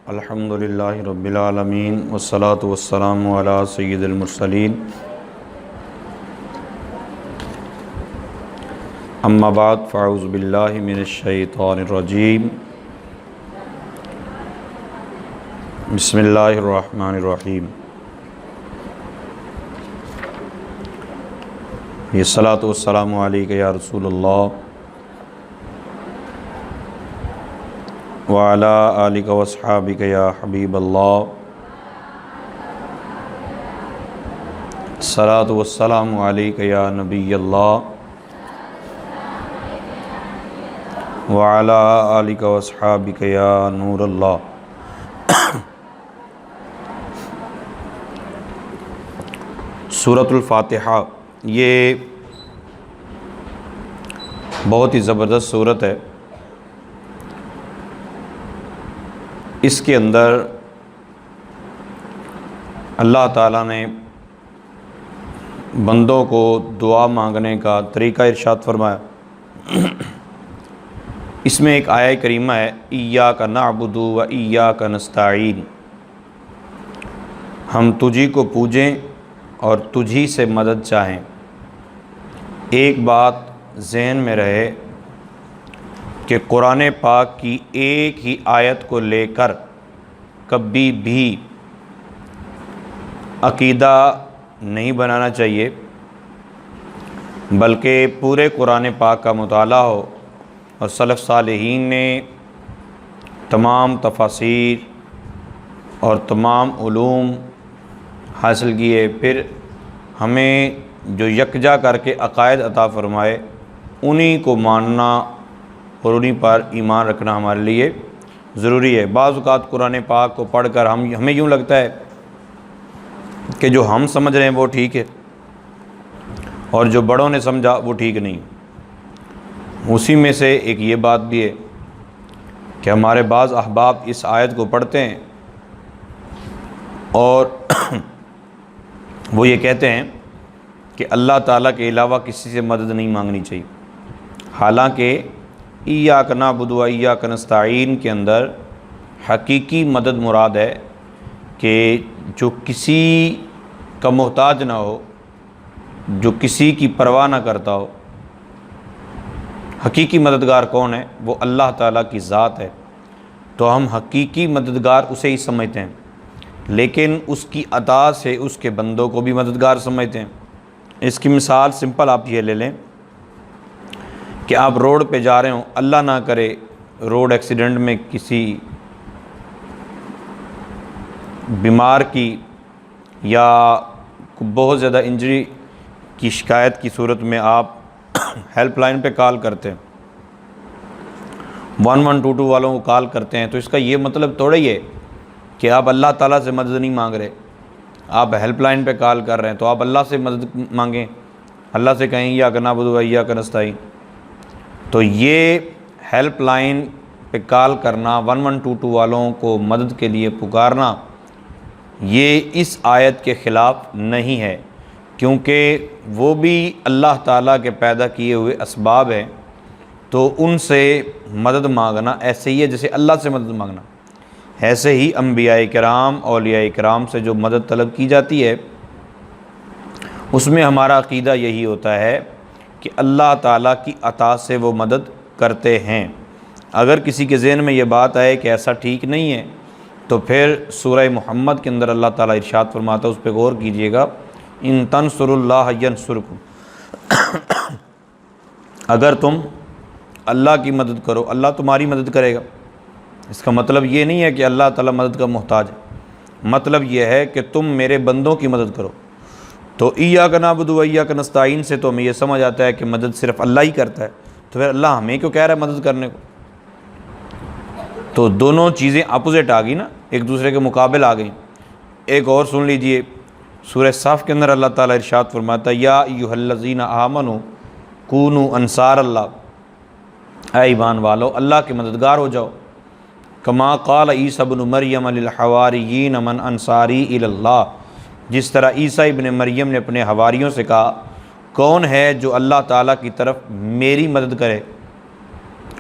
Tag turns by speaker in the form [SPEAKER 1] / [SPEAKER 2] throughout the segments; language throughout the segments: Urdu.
[SPEAKER 1] الحمدللہ رب العالمین والصلاة والسلام علی سید المرسلین اما بعد فاعوذ باللہ من الشیطان الرجیم بسم اللہ الرحمن الرحیم الصلاۃ والسلام علیک یا رسول اللہ وعلی آلک واصحابک یا حبیب اللہ الصلاۃ والسلام علیک یا نبی اللہ وعلی آلک واصحابک یا نور اللہ۔ سورۃ الفاتحہ یہ بہت ہی زبردست سورت ہے۔ اس کے اندر اللہ تعالیٰ نے بندوں کو دعا مانگنے کا طریقہ ارشاد فرمایا۔ اس میں ایک آیہ کریمہ ہے ایاک نعبد و ایاک نستعین، ہم تجھی کو پوجیں اور تجھی سے مدد چاہیں۔ ایک بات ذہن میں رہے کہ قرآن پاک کی ایک ہی آیت کو لے کر کبھی بھی عقیدہ نہیں بنانا چاہیے، بلکہ پورے قرآن پاک کا مطالعہ ہو اور سلف صالحین نے تمام تفاسیر اور تمام علوم حاصل کیے، پھر ہمیں جو یکجا کر کے عقائد عطا فرمائے انہی کو ماننا اور انہی پر ایمان رکھنا ہمارے لیے ضروری ہے۔ بعض اوقات قرآن پاک کو پڑھ کر ہمیں یوں لگتا ہے کہ جو ہم سمجھ رہے ہیں وہ ٹھیک ہے اور جو بڑوں نے سمجھا وہ ٹھیک نہیں۔ اسی میں سے ایک یہ بات بھی ہے کہ ہمارے بعض احباب اس آیت کو پڑھتے ہیں اور وہ یہ کہتے ہیں کہ اللہ تعالیٰ کے علاوہ کسی سے مدد نہیں مانگنی چاہیے، حالانکہ ایاک نعبد و ایاک نستعین کے اندر حقیقی مدد مراد ہے کہ جو کسی کا محتاج نہ ہو، جو کسی کی پرواہ نہ کرتا ہو۔ حقیقی مددگار کون ہے؟ وہ اللہ تعالیٰ کی ذات ہے، تو ہم حقیقی مددگار اسے ہی سمجھتے ہیں، لیکن اس کی عطا سے اس کے بندوں کو بھی مددگار سمجھتے ہیں۔ اس کی مثال سمپل آپ یہ لے لیں کہ آپ روڈ پہ جا رہے ہوں، اللہ نہ کرے روڈ ایکسیڈنٹ میں کسی بیمار کی یا بہت زیادہ انجری کی شکایت کی صورت میں آپ ہیلپ لائن پہ کال کرتے ہیں، 1122 والوں کو کال کرتے ہیں، تو اس کا یہ مطلب تھوڑا ہی ہے کہ آپ اللہ تعالیٰ سے مدد نہیں مانگ رہے، آپ ہیلپ لائن پہ کال کر رہے ہیں تو آپ اللہ سے مدد مانگیں، اللہ سے کہیں ایاک نعبد و ایاک نستعین۔ تو یہ ہیلپ لائن پہ کال کرنا، 1122 والوں کو مدد کے لیے پکارنا، یہ اس آیت کے خلاف نہیں ہے، کیونکہ وہ بھی اللہ تعالیٰ کے پیدا کیے ہوئے اسباب ہیں، تو ان سے مدد مانگنا ایسے ہی ہے جیسے اللہ سے مدد مانگنا۔ ایسے ہی انبیاء کرام، اولیاء کرام سے جو مدد طلب کی جاتی ہے اس میں ہمارا عقیدہ یہی ہوتا ہے کہ اللہ تعالیٰ کی عطا سے وہ مدد کرتے ہیں۔ اگر کسی کے ذہن میں یہ بات آئے کہ ایسا ٹھیک نہیں ہے تو پھر سورہ محمد کے اندر اللہ تعالیٰ ارشاد فرماتا ہے، اس پہ غور کیجئے گا، ان تنصروا اللہ ینصرکم، اگر تم اللہ کی مدد کرو اللہ تمہاری مدد کرے گا۔ اس کا مطلب یہ نہیں ہے کہ اللہ تعالیٰ مدد کا محتاج ہے، مطلب یہ ہے کہ تم میرے بندوں کی مدد کرو۔ تو ایاک نعبد و ایاک نستعین سے تو ہمیں یہ سمجھ آتا ہے کہ مدد صرف اللہ ہی کرتا ہے، تو پھر اللہ ہمیں کیوں کہہ رہا ہے مدد کرنے کو؟ تو دونوں چیزیں اپوزٹ آ گئی نا، ایک دوسرے کے مقابل آ گئیں۔ ایک اور سن لیجئے، سورہ صف کے اندر اللہ تعالیٰ ارشاد فرماتا ہے یا ایھا الذین آمنوا کونوا انصار اللہ، اے ایمان والو اللہ کے مددگار ہو جاؤ۔ کما قال عیسیٰ ابن مریم للحواریین من انصاری الی اللہ، جس طرح عیسیٰ ابن مریم نے اپنے حواریوں سے کہا کون ہے جو اللہ تعالیٰ کی طرف میری مدد کرے؟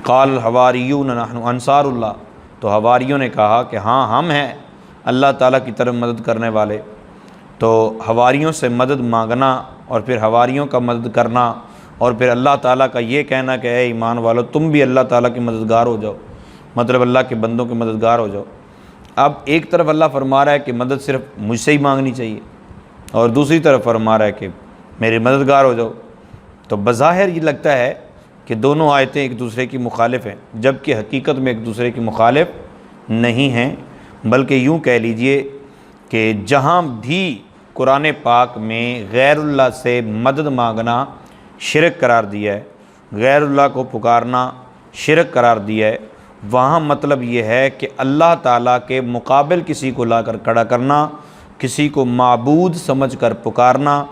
[SPEAKER 1] قال الحواریون نحن انصار اللہ، تو حواریوں نے کہا کہ ہاں ہم ہیں اللہ تعالیٰ کی طرف مدد کرنے والے۔ تو حواریوں سے مدد مانگنا اور پھر حواریوں کا مدد کرنا اور پھر اللہ تعالیٰ کا یہ کہنا کہ اے ایمان والو تم بھی اللہ تعالیٰ کے مددگار ہو جاؤ، مطلب اللہ کے بندوں کے مددگار ہو جاؤ۔ اب ایک طرف اللہ فرما رہا ہے کہ مدد صرف مجھ سے ہی مانگنی چاہیے، اور دوسری طرف فرما رہا ہے کہ میرے مددگار ہو جاؤ۔ تو بظاہر یہ لگتا ہے کہ دونوں آیتیں ایک دوسرے کی مخالف ہیں، جبکہ حقیقت میں ایک دوسرے کی مخالف نہیں ہیں، بلکہ یوں کہہ لیجئے کہ جہاں بھی قرآن پاک میں غیر اللہ سے مدد مانگنا شرک قرار دیا ہے، غیر اللہ کو پکارنا شرک قرار دیا ہے، وہاں مطلب یہ ہے کہ اللہ تعالیٰ کے مقابل کسی کو لا کر کھڑا کرنا، کسی کو معبود سمجھ کر پکارنا،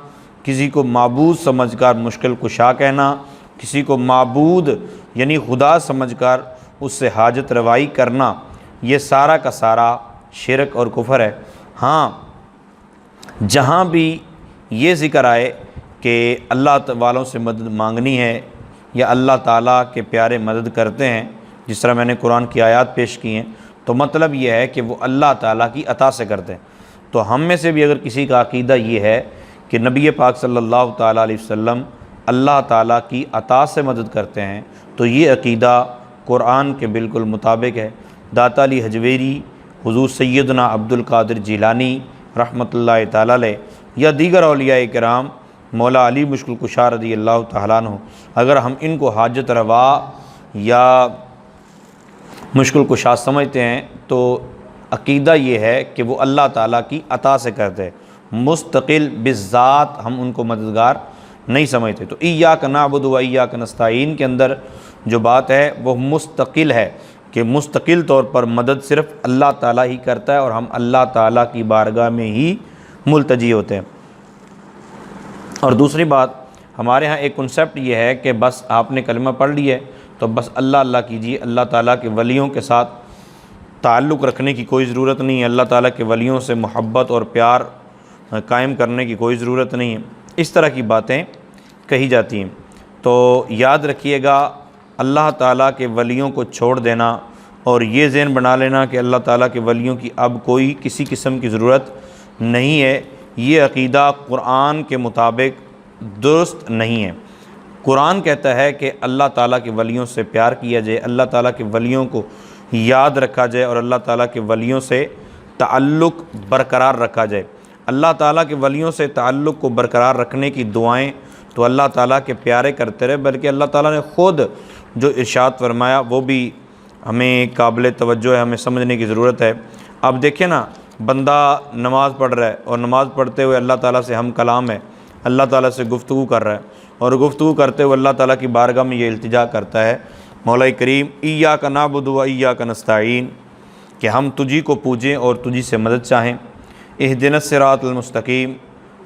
[SPEAKER 1] کسی کو معبود سمجھ کر مشکل کشا کہنا، کسی کو معبود یعنی خدا سمجھ کر اس سے حاجت روائی کرنا، یہ سارا کا سارا شرک اور کفر ہے۔ ہاں جہاں بھی یہ ذکر آئے کہ اللہ والوں سے مدد مانگنی ہے یا اللہ تعالیٰ کے پیارے مدد کرتے ہیں، جس طرح میں نے قرآن کی آیات پیش کی ہیں، تو مطلب یہ ہے کہ وہ اللہ تعالیٰ کی عطا سے کرتے ہیں۔ تو ہم میں سے بھی اگر کسی کا عقیدہ یہ ہے کہ نبی پاک صلی اللہ تعالیٰ علیہ وسلم اللہ تعالیٰ کی عطا سے مدد کرتے ہیں، تو یہ عقیدہ قرآن کے بالکل مطابق ہے۔ داتا علی حجویری، حضور سیدنا عبد القادر جیلانی رحمۃ اللہ تعالیٰ علیہ یا دیگر اولیاء کرام، مولا علی مشکل کشا رضی اللہ تعالیٰ عنہ، اگر ہم ان کو حاجت روا یا مشکل کشا سمجھتے ہیں تو عقیدہ یہ ہے کہ وہ اللہ تعالیٰ کی عطا سے کرتے ہیں، مستقل بذات ہم ان کو مددگار نہیں سمجھتے۔ تو ایاک نعبد و ایاک نستعین کے اندر جو بات ہے وہ مستقل ہے کہ مستقل طور پر مدد صرف اللہ تعالیٰ ہی کرتا ہے اور ہم اللہ تعالیٰ کی بارگاہ میں ہی ملتجی ہوتے ہیں۔ اور دوسری بات، ہمارے ہاں ایک کنسیپٹ یہ ہے کہ بس آپ نے کلمہ پڑھ لی ہے تو بس اللہ اللہ کیجیے، اللہ تعالیٰ کے ولیوں کے ساتھ تعلق رکھنے کی کوئی ضرورت نہیں ہے، اللہ تعالیٰ کے ولیوں سے محبت اور پیار قائم کرنے کی کوئی ضرورت نہیں ہے، اس طرح کی باتیں کہی جاتی ہیں۔ تو یاد رکھیے گا، اللہ تعالیٰ کے ولیوں کو چھوڑ دینا اور یہ ذہن بنا لینا کہ اللہ تعالیٰ کے ولیوں کی اب کوئی کسی قسم کی ضرورت نہیں ہے، یہ عقیدہ قرآن کے مطابق درست نہیں ہے۔ قرآن کہتا ہے کہ اللہ تعالیٰ کے ولیوں سے پیار کیا جائے، اللہ تعالیٰ کے ولیوں کو یاد رکھا جائے اور اللہ تعالیٰ کے ولیوں سے تعلق برقرار رکھا جائے۔ اللہ تعالیٰ کے ولیوں سے تعلق کو برقرار رکھنے کی دعائیں تو اللہ تعالیٰ کے پیارے کرتے رہے، بلکہ اللہ تعالیٰ نے خود جو ارشاد فرمایا وہ بھی ہمیں قابل توجہ ہے، ہمیں سمجھنے کی ضرورت ہے۔ اب دیکھیں نا، بندہ نماز پڑھ رہا ہے اور نماز پڑھتے ہوئے اللہ تعالیٰ سے ہم کلام ہے، اللہ تعالیٰ سے گفتگو کر رہا ہے، اور گفتگو کرتے ہوئے اللہ تعالیٰ کی بارگاہ میں یہ التجا کرتا ہے، مولا کریم ایاک نعبد و ایاک نستعین، کہ ہم تجھی کو پوجیں اور تجھی سے مدد چاہیں۔ اہدنا الصراط المستقیم،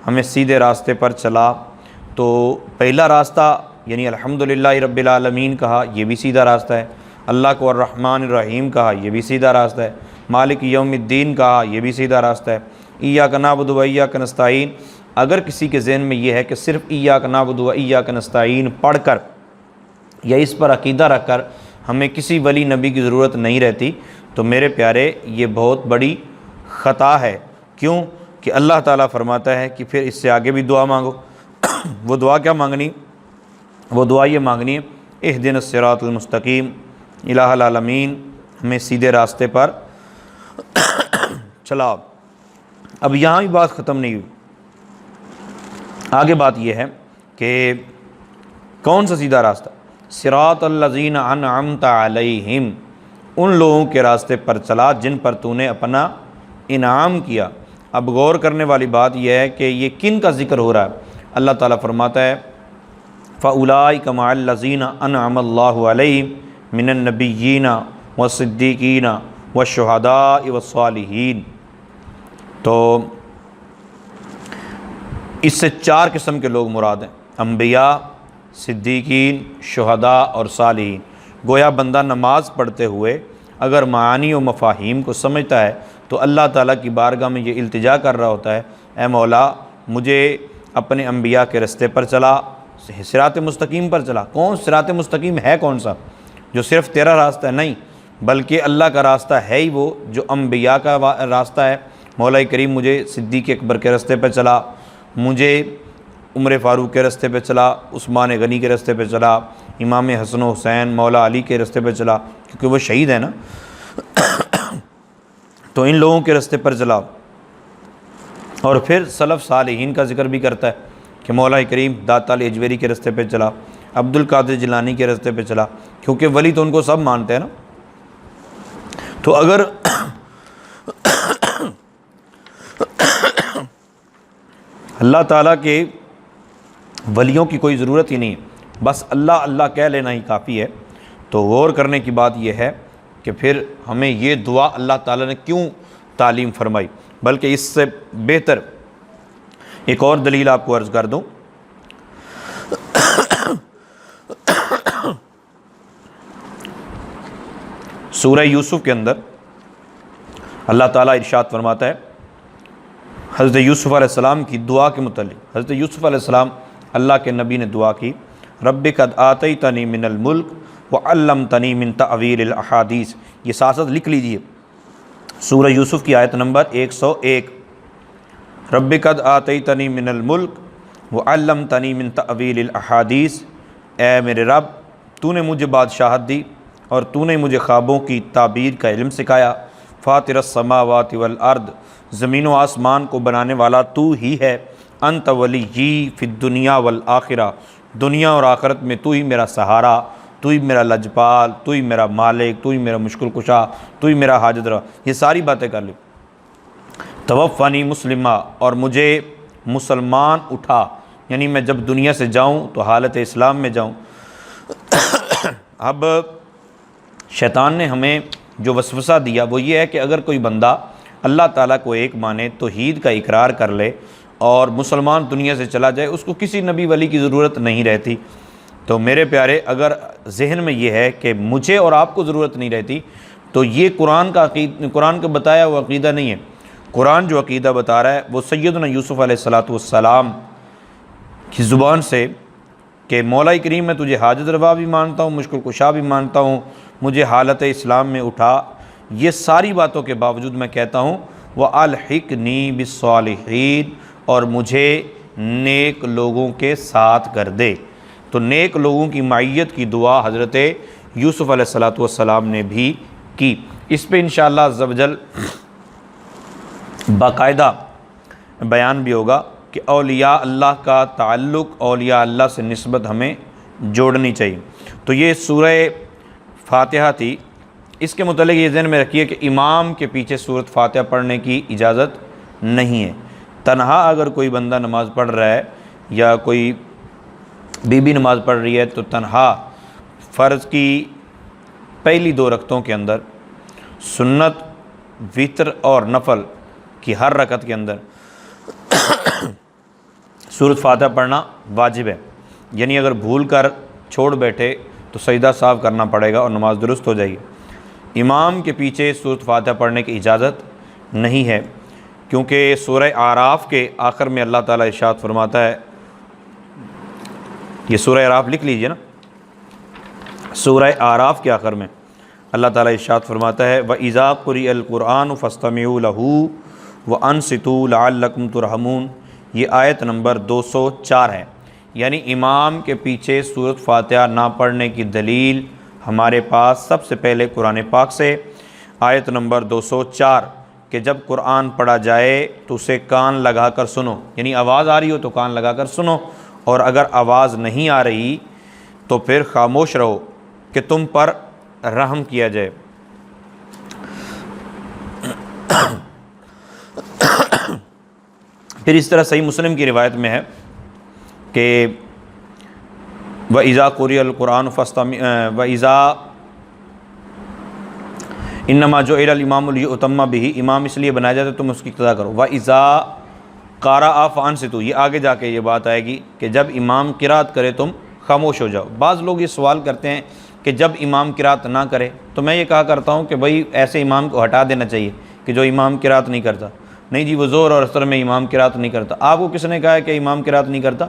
[SPEAKER 1] ہمیں سیدھے راستے پر چلا۔ تو پہلا راستہ یعنی الحمدللہ رب العالمین کہا، یہ بھی سیدھا راستہ ہے۔ اللہ کو الرحمن الرحیم کہا، یہ بھی سیدھا راستہ ہے۔ مالک یوم الدین کہا، یہ بھی سیدھا راستہ ہے۔ ایاک نعبد و ایاک نستعین، اگر کسی کے ذہن میں یہ ہے کہ صرف ایاک نعبد و ایاک نستعین پڑھ کر یا اس پر عقیدہ رکھ کر ہمیں کسی ولی نبی کی ضرورت نہیں رہتی، تو میرے پیارے یہ بہت بڑی خطا ہے۔ کیوں کہ اللہ تعالیٰ فرماتا ہے کہ پھر اس سے آگے بھی دعا مانگو۔ وہ دعا کیا مانگنی؟ وہ دعا یہ مانگنی ہے، اہدنا الصراط المستقیم، الہ العالمین ہمیں سیدھے راستے پر چلاؤ۔ اب یہاں بھی بات ختم نہیں ہوئی، آگے بات یہ ہے کہ کون سا سیدھا راستہ؟ صراط الذین انعمت علیہم، ان لوگوں کے راستے پر چلا جن پر تو نے اپنا انعام کیا۔ اب غور کرنے والی بات یہ ہے کہ یہ کن کا ذکر ہو رہا ہے؟ اللہ تعالیٰ فرماتا ہے فَأُولَٰئِكَ مَعَ الَّذِينَ أَنْعَمَ اللَّهُ عَلَيْهِم مِّنَ النَّبِيِّينَ وَالصِّدِّيقِينَ وَالشُّهَدَاءِ وَالصَّالِحِينَ۔ تو اس سے چار قسم کے لوگ مراد ہیں، انبیاء، صدیقین، شہداء اور صالحین۔ گویا بندہ نماز پڑھتے ہوئے اگر معانی و مفاہیم کو سمجھتا ہے تو اللہ تعالیٰ کی بارگاہ میں یہ التجا کر رہا ہوتا ہے، اے مولا مجھے اپنے انبیاء کے رستے پر چلا، صراط مستقیم پر چلا۔ کون صراط مستقیم ہے؟ کون سا؟ جو صرف تیرا راستہ ہے؟ نہیں، بلکہ اللہ کا راستہ ہے ہی وہ جو انبیاء کا راستہ ہے۔ مولا کریم مجھے صدیق اکبر کے راستے پہ چلا، مجھے عمر فاروق کے راستے پہ چلا، عثمان غنی کے راستے پہ چلا، امام حسن و حسین مولا علی کے راستے پہ چلا، کیونکہ وہ شہید ہیں نا، تو ان لوگوں کے راستے پر چلا۔ اور پھر سلف صالحین کا ذکر بھی کرتا ہے کہ مولا کریم داتا علی اجویری کے راستے پہ چلا، عبد القادر جیلانی کے راستے پہ چلا، کیونکہ ولی تو ان کو سب مانتے ہیں نا۔ تو اگر اللہ تعالیٰ کے ولیوں کی کوئی ضرورت ہی نہیں ہے، بس اللہ اللہ کہہ لینا ہی کافی ہے، تو غور کرنے کی بات یہ ہے کہ پھر ہمیں یہ دعا اللہ تعالیٰ نے کیوں تعلیم فرمائی۔ بلکہ اس سے بہتر ایک اور دلیل آپ کو عرض کر دوں، سورہ یوسف کے اندر اللہ تعالیٰ ارشاد فرماتا ہے حضرت یوسف علیہ السلام کی دعا کے متعلق۔ حضرت یوسف علیہ السلام اللہ کے نبی نے دعا کی، رب قد آتیتنی من الملک وعلمتنی من تعویل الاحادیث۔ یہ ساتھ ساتھ لکھ لیجئے، سورہ یوسف کی آیت نمبر 101، رب قد آتیتنی من الملک وعلمتنی من تعویل الاحادیث، اے میرے رب تو نے مجھے بادشاہت دی اور تو نے مجھے خوابوں کی تعبیر کا علم سکھایا، فاطر السماوات والارض، زمین و آسمان کو بنانے والا تو ہی ہے، انت ولی فی الدنیا والآخرہ، دنیا اور آخرت میں تو ہی میرا سہارا، تو ہی میرا لجپال، تو ہی میرا مالک، تو ہی میرا مشکل کشا، تو ہی میرا حاجت روا۔ یہ ساری باتیں کر لی۔ توفنی مسلمہ، اور مجھے مسلمان اٹھا، یعنی میں جب دنیا سے جاؤں تو حالت اسلام میں جاؤں۔ اب شیطان نے ہمیں جو وسوسہ دیا وہ یہ ہے کہ اگر کوئی بندہ اللہ تعالیٰ کو ایک مانے، توحید کا اقرار کر لے اور مسلمان دنیا سے چلا جائے، اس کو کسی نبی ولی کی ضرورت نہیں رہتی۔ تو میرے پیارے، اگر ذہن میں یہ ہے کہ مجھے اور آپ کو ضرورت نہیں رہتی، تو یہ قرآن کا بتایا وہ عقیدہ نہیں ہے۔ قرآن جو عقیدہ بتا رہا ہے وہ سیدنا یوسف علیہ السلام کی زبان سے کہ مولا کریم میں تجھے حاجت روا بھی مانتا ہوں، مشکل کشا بھی مانتا ہوں، مجھے حالت اسلام میں اٹھا۔ یہ ساری باتوں کے باوجود میں کہتا ہوں وَأَلْحِقْنِي بِالصَّالِحِينَ، اور مجھے نیک لوگوں کے ساتھ کر دے۔ تو نیک لوگوں کی معیت کی دعا حضرت یوسف علیہ السلام نے بھی کی۔ اس پہ انشاءاللہ عز و جل باقاعدہ بیان بھی ہوگا کہ اولیاء اللہ کا تعلق، اولیاء اللہ سے نسبت ہمیں جوڑنی چاہیے۔ تو یہ سورہ فاتحہ تھی۔ اس کے متعلق یہ ذہن میں رکھیے کہ امام کے پیچھے سورۃ فاتحہ پڑھنے کی اجازت نہیں ہے۔ تنہا اگر کوئی بندہ نماز پڑھ رہا ہے یا کوئی بی بی نماز پڑھ رہی ہے تو تنہا فرض کی پہلی 2 رکعتوں کے اندر، سنت، وتر اور نفل کی ہر رکعت کے اندر سورۃ فاتحہ پڑھنا واجب ہے۔ یعنی اگر بھول کر چھوڑ بیٹھے تو سجدہ صاف کرنا پڑے گا اور نماز درست ہو جائے گی۔ امام کے پیچھے سورۃ فاتحہ پڑھنے کی اجازت نہیں ہے، کیونکہ سورہ اعراف کے آخر میں اللہ تعالیٰ ارشاد فرماتا ہے، یہ سورہ اعراف لکھ لیجئے نا، سورہ اعراف کے آخر میں اللہ تعالیٰ ارشاد فرماتا ہے وَإِذَا قُرِئَ الْقُرْآنُ فَاسْتَمِعُوا لَهُ وَأَنصِتُوا لَعَلَّكُمْ تُرْحَمُونَ۔ یہ آیت نمبر 204 ہے۔ یعنی امام کے پیچھے سورۃ فاتحہ نہ پڑھنے کی دلیل ہمارے پاس سب سے پہلے قرآن پاک سے، آیت نمبر 204 کہ جب قرآن پڑھا جائے تو اسے کان لگا کر سنو، یعنی آواز آ رہی ہو تو کان لگا کر سنو، اور اگر آواز نہیں آ رہی تو پھر خاموش رہو کہ تم پر رحم کیا جائے۔ پھر اس طرح صحیح مسلم کی روایت میں ہے کہ وَإِذَا قُرِئَ الْقُرْآنُ وَإِذَا إِنَّمَا جُعِلَ الْإِمَامُ لِيُؤْتَمَّ بِهِ، امام اس لیے بنایا جاتا ہے تم اس کی اقتداء کرو۔ وَإِذَا قَرَأَ فَأَنصِتُوا، یہ آگے جا کے یہ بات آئے گی کہ جب امام قرات کرے تم خاموش ہو جاؤ۔ بعض لوگ یہ سوال کرتے ہیں کہ جب امام قرات نہ کرے، تو میں یہ کہا کرتا ہوں کہ بھائی ایسے امام کو ہٹا دینا چاہیے کہ جو امام قرات نہیں کرتا۔ نہیں جی، وہ ظہر اور عصر میں امام قرات نہیں کرتا۔ آپ کو کس نے کہا ہے کہ امام قرات نہیں کرتا؟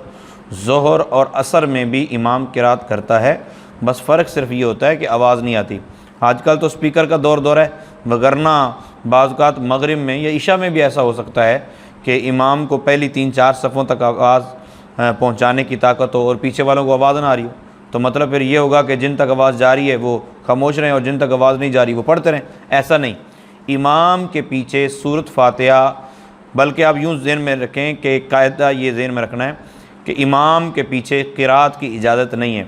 [SPEAKER 1] ظہر اور عصر میں بھی امام قرات کرتا ہے، بس فرق صرف یہ ہوتا ہے کہ آواز نہیں آتی۔ آج کل تو سپیکر کا دور ہے، وگرنہ بعض اوقات مغرب میں یا عشاء میں بھی ایسا ہو سکتا ہے کہ امام کو پہلی 3-4 صفوں تک آواز پہنچانے کی طاقت ہو اور پیچھے والوں کو آواز نہ آ رہی ہو، تو مطلب پھر یہ ہوگا کہ جن تک آواز جا رہی ہے وہ خاموش رہیں اور جن تک آواز نہیں جا رہی وہ پڑھتے رہیں۔ ایسا نہیں، امام کے پیچھے سورۃ فاتحہ، بلکہ آپ یوں ذہن میں رکھیں کہ قاعدہ یہ ذہن میں رکھنا ہے کہ امام کے پیچھے قرات کی اجازت نہیں ہے۔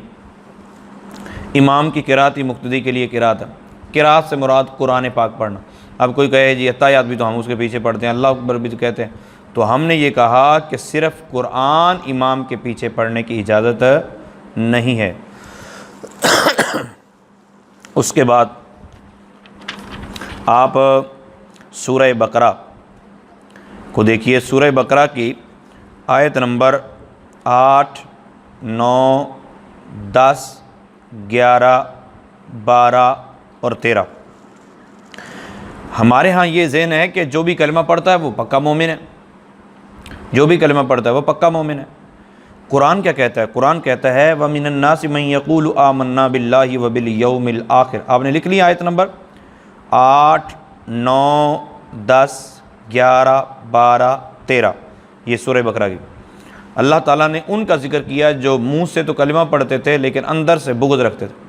[SPEAKER 1] امام کی قرات ہی مقتدی کے لیے قرات ہے۔ قرات سے مراد قرآن پاک پڑھنا۔ اب کوئی کہے جی اتحیات بھی تو ہم اس کے پیچھے پڑھتے ہیں، اللہ اکبر بھی تو کہتے ہیں، تو ہم نے یہ کہا کہ صرف قرآن امام کے پیچھے پڑھنے کی اجازت نہیں ہے۔ اس کے بعد آپ سورہ بقرہ کو دیکھیے۔ سورہ بقرہ کی آیت نمبر 8، 9، 10، 11، 12 اور 13۔ ہمارے ہاں یہ ذہن ہے کہ جو بھی کلمہ پڑھتا ہے وہ پکا مومن ہے، جو بھی کلمہ پڑھتا ہے وہ پکا مومن ہے۔ قرآن کیا کہتا ہے؟ قرآن کہتا ہے وَمِنَ النَّاسِ مَن يَقُولُ آمَنَّا بِاللَّهِ وَبِالْيَوْمِ الْآخِرِ۔ آپ نے لکھ لی آیت نمبر 8، 9، 10، 11، 12، 13، یہ سورہ بقرہ کی۔ اللہ تعالیٰ نے ان کا ذکر کیا جو منہ سے تو کلمہ پڑھتے تھے لیکن اندر سے بغض رکھتے تھے۔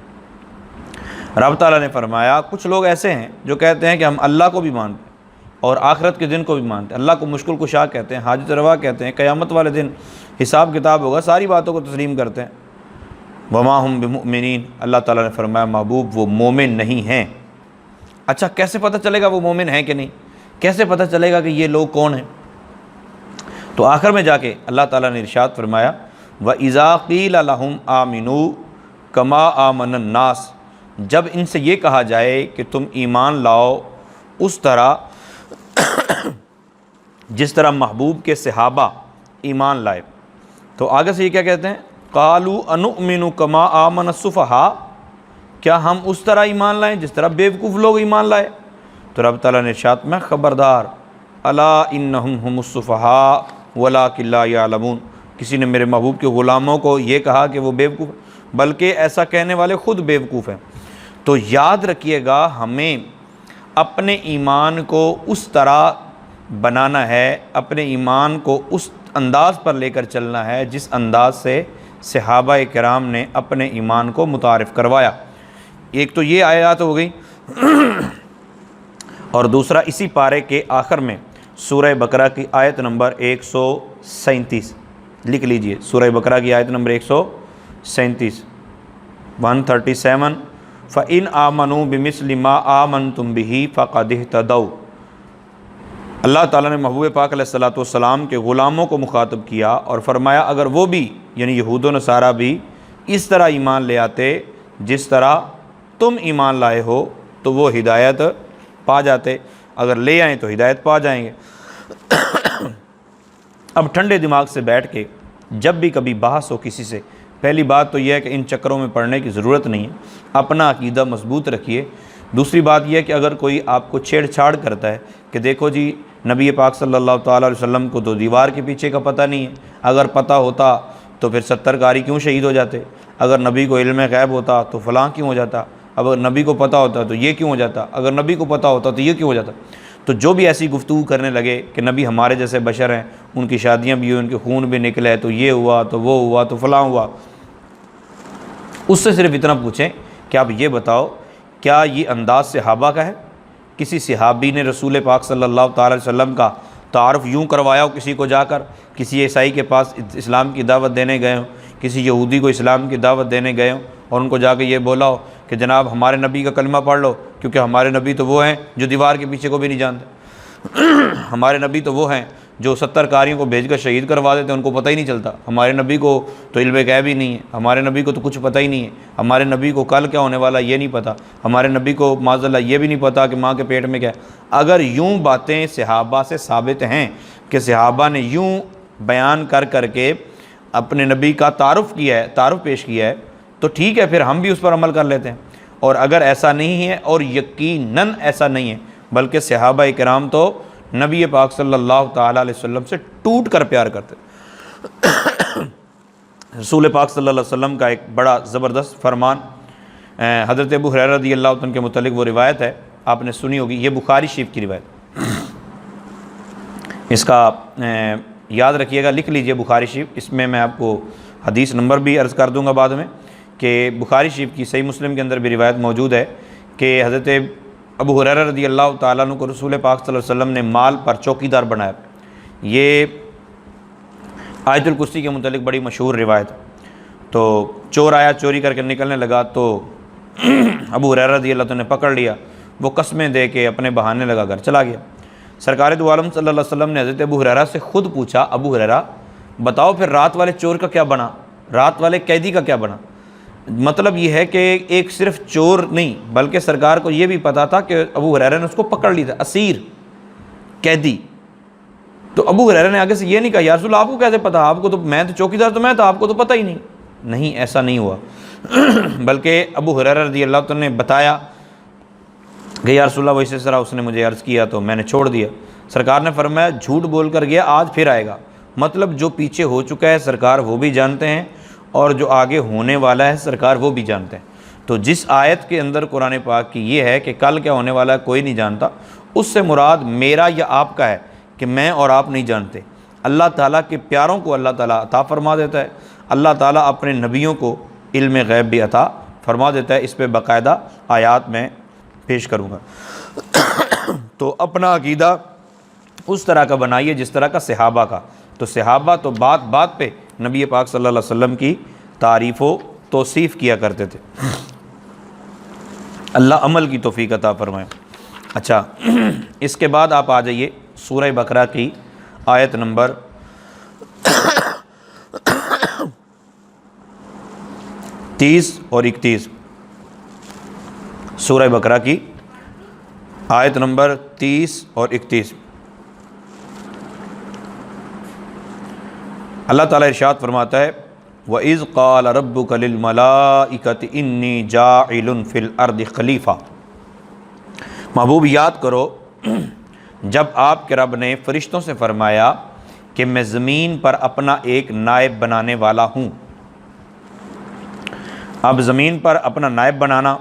[SPEAKER 1] رب تعالیٰ نے فرمایا کچھ لوگ ایسے ہیں جو کہتے ہیں کہ ہم اللہ کو بھی مانتے ہیں اور آخرت کے دن کو بھی مانتے ہیں، اللہ کو مشکل کشا کہتے ہیں، حاجت روا کہتے ہیں، قیامت والے دن حساب کتاب ہوگا، ساری باتوں کو تسلیم کرتے ہیں۔ وما ہم بمؤمنین، اللہ تعالیٰ نے فرمایا محبوب وہ مومن نہیں ہیں۔ اچھا کیسے پتہ چلے گا وہ مومن ہیں کہ نہیں؟ کیسے پتہ چلے گا کہ یہ لوگ کون ہیں؟ تو آخر میں جا کے اللہ تعالیٰ نے ارشاد فرمایا وَإِذَا قِيلَ لَهُمْ آمِنُوا كَمَا آمَنَ النَّاسِ، جب ان سے یہ کہا جائے کہ تم ایمان لاؤ اس طرح جس طرح محبوب کے صحابہ ایمان لائے، تو آگے سے یہ کیا کہتے ہیں؟ قَالُوا أَنُؤْمِنُ كَمَا آمَنَ السُّفَهَاءُ، کیا ہم اس طرح ایمان لائیں جس طرح بیوقوف لوگ ایمان لائے؟ تو رب تعالیٰ نے ارشاد میں خبردار الا انہم ہم السفہاء ولکن لا یعلمون، کسی نے میرے محبوب کے غلاموں کو یہ کہا کہ وہ بیوقوف، بلکہ ایسا کہنے والے خود بیوقوف ہیں۔ تو یاد رکھیے گا ہمیں اپنے ایمان کو اس طرح بنانا ہے، اپنے ایمان کو اس انداز پر لے کر چلنا ہے جس انداز سے صحابہ کرام نے اپنے ایمان کو متعارف کروایا۔ ایک تو یہ آیات ہو گئی، اور دوسرا اسی پارے کے آخر میں سورہ بقرہ کی آیت نمبر 137 لکھ لیجئے۔ سورہ بقرہ کی آیت نمبر 137 137 فَإِنْ آمَنُوا بِمِثْلِ مَا آمَنْتُمْ بِهِ فَقَدِ اهْتَدَوْا۔ اللہ تعالیٰ نے محبوب پاک علیہ السلام کے غلاموں کو مخاطب کیا اور فرمایا اگر وہ بھی یعنی یہود و نصارہ بھی اس طرح ایمان لے آتے جس طرح تم ایمان لائے ہو تو وہ ہدایت پا جاتے، اگر لے آئیں تو ہدایت پا جائیں گے۔ اب ٹھنڈے دماغ سے بیٹھ کے جب بھی کبھی بحث ہو کسی سے، پہلی بات تو یہ ہے کہ ان چکروں میں پڑھنے کی ضرورت نہیں ہے، اپنا عقیدہ مضبوط رکھیے۔ دوسری بات یہ ہے کہ اگر کوئی آپ کو چھیڑ چھاڑ کرتا ہے کہ دیکھو جی نبی پاک صلی اللہ تعالیٰ علیہ وسلم کو تو دیوار کے پیچھے کا پتہ نہیں ہے، اگر پتہ ہوتا تو پھر 70 قاری کیوں شہید ہو جاتے، اگر نبی کو علم غیب ہوتا تو فلاں کیوں ہو جاتا، اگر نبی کو پتہ ہوتا تو یہ کیوں ہو جاتا، اگر نبی کو پتہ ہوتا تو یہ کیوں ہو جاتا۔ تو جو بھی ایسی گفتگو کرنے لگے کہ نبی ہمارے جیسے بشر ہیں، ان کی شادیاں بھی ہوئی، ان کے خون بھی نکلے، تو یہ ہوا تو وہ ہوا تو فلاں ہوا، اس سے صرف اتنا پوچھیں کہ آپ یہ بتاؤ کیا یہ انداز صحابہ کا ہے؟ کسی صحابی نے رسول پاک صلی اللہ تعالی علیہ وسلم کا تعارف یوں کروایا ہو کسی کو، جا کر کسی عیسائی کے پاس اسلام کی دعوت دینے گئے ہوں، کسی یہودی کو اسلام کی دعوت دینے گئے ہوں اور ان کو جا کے یہ بولا ہو کہ جناب ہمارے نبی کا کلمہ پڑھ لو کیونکہ ہمارے نبی تو وہ ہیں جو دیوار کے پیچھے کو بھی نہیں جانتے، ہمارے نبی تو وہ ہیں جو 70 قاریوں کو بھیج کر شہید کروا دیتے ہیں، ان کو پتہ ہی نہیں چلتا، ہمارے نبی کو تو علم غیب ہی نہیں ہے، ہمارے نبی کو تو کچھ پتہ ہی نہیں ہے، ہمارے نبی کو کل کیا ہونے والا یہ نہیں پتہ، ہمارے نبی کو معاذ اللہ یہ بھی نہیں پتہ کہ ماں کے پیٹ میں کیا ہے۔ اگر یوں باتیں صحابہ سے ثابت ہیں کہ صحابہ نے یوں بیان کر کر کے اپنے نبی کا تعارف پیش کیا ہے تو ٹھیک ہے، پھر ہم بھی اس پر عمل کر لیتے ہیں۔ اور اگر ایسا نہیں ہے، اور یقیناً ایسا نہیں ہے، بلکہ صحابہ کرام تو نبی پاک صلی اللہ تعالیٰ علیہ وسلم سے ٹوٹ کر پیار کرتے۔ رسول پاک صلی اللہ علیہ وسلم کا ایک بڑا زبردست فرمان حضرت ابو ہریرہ رضی اللہ عنہ کے متعلق وہ روایت ہے، آپ نے سنی ہوگی، یہ بخاری شریف کی روایت، اس کا یاد رکھیے گا، لکھ لیجئے بخاری شریف، اس میں آپ کو حدیث نمبر بھی عرض کر دوں گا بعد میں، کہ بخاری شریف کی صحیح مسلم کے اندر بھی روایت موجود ہے کہ حضرت ابو ہریرہ رضی اللہ تعالیٰ عنہ کو رسول پاک صلی اللہ علیہ وسلم نے مال پر چوکیدار بنایا۔ یہ آیت الکرسی کے متعلق بڑی مشہور روایت ہے۔ تو چور آیا، چوری کر کے نکلنے لگا تو ابو ہریرہ رضی اللہ عنہ نے پکڑ لیا، وہ قسمیں دے کے اپنے بہانے لگا کر چلا گیا۔ سرکار دو عالم صلی اللہ علیہ وسلم نے حضرت ابو ہریرہ سے خود پوچھا، ابو ہریرہ بتاؤ پھر رات والے چور کا کیا بنا، رات والے قیدی کا کیا بنا؟ مطلب یہ ہے کہ ایک صرف چور نہیں بلکہ سرکار کو یہ بھی پتا تھا کہ ابو ہریرہ نے اس کو پکڑ لی تھا، اسیر، قیدی۔ تو ابو ہریرہ نے آگے سے یہ نہیں کہا یا رسول اللہ آپ کو کیسے پتا، آپ کو تو میں تو چوکیدار تو میں تھا، آپ کو تو پتہ ہی نہیں۔ نہیں، ایسا نہیں ہوا، بلکہ ابو ہریرہ رضی اللہ عنہ نے بتایا کہ یا رسول اللہ وہ اسی طرح اس نے مجھے عرض کیا تو میں نے چھوڑ دیا۔ سرکار نے فرمایا جھوٹ بول کر گیا، آج پھر آئے گا۔ مطلب جو پیچھے ہو چکا ہے سرکار وہ بھی جانتے ہیں، اور جو آگے ہونے والا ہے سرکار وہ بھی جانتے ہیں۔ تو جس آیت کے اندر قرآن پاک کی یہ ہے کہ کل کیا ہونے والا ہے کوئی نہیں جانتا، اس سے مراد میرا یا آپ کا ہے کہ میں اور آپ نہیں جانتے۔ اللہ تعالیٰ کے پیاروں کو اللہ تعالیٰ عطا فرما دیتا ہے، اللہ تعالیٰ اپنے نبیوں کو علم غیب بھی عطا فرما دیتا ہے۔ اس پہ باقاعدہ آیات میں پیش کروں گا۔ تو اپنا عقیدہ اس طرح کا بنائیے جس طرح کا صحابہ کا۔ تو صحابہ تو بات بات پہ نبی پاک صلی اللہ علیہ وسلم کی تعریف و توصیف کیا کرتے تھے۔ اللہ عمل کی توفیق عطا فرمائے۔ اچھا، اس کے بعد آپ آ جائیے سورہ بقرہ کی آیت نمبر 30 اور 31۔ سورہ بقرہ کی آیت نمبر 30 اور 31۔ اللہ تعالیٰ ارشاد فرماتا ہے وَإِذْ قَالَ رَبُّكَ لِلْمَلَائِكَةِ إِنِّي جَاعِلٌ فِي الْأَرْضِ خلیفہ۔ محبوب یاد کرو جب آپ کے رب نے فرشتوں سے فرمایا کہ میں زمین پر اپنا ایک نائب بنانے والا ہوں۔ اب زمین پر اپنا نائب بنانا،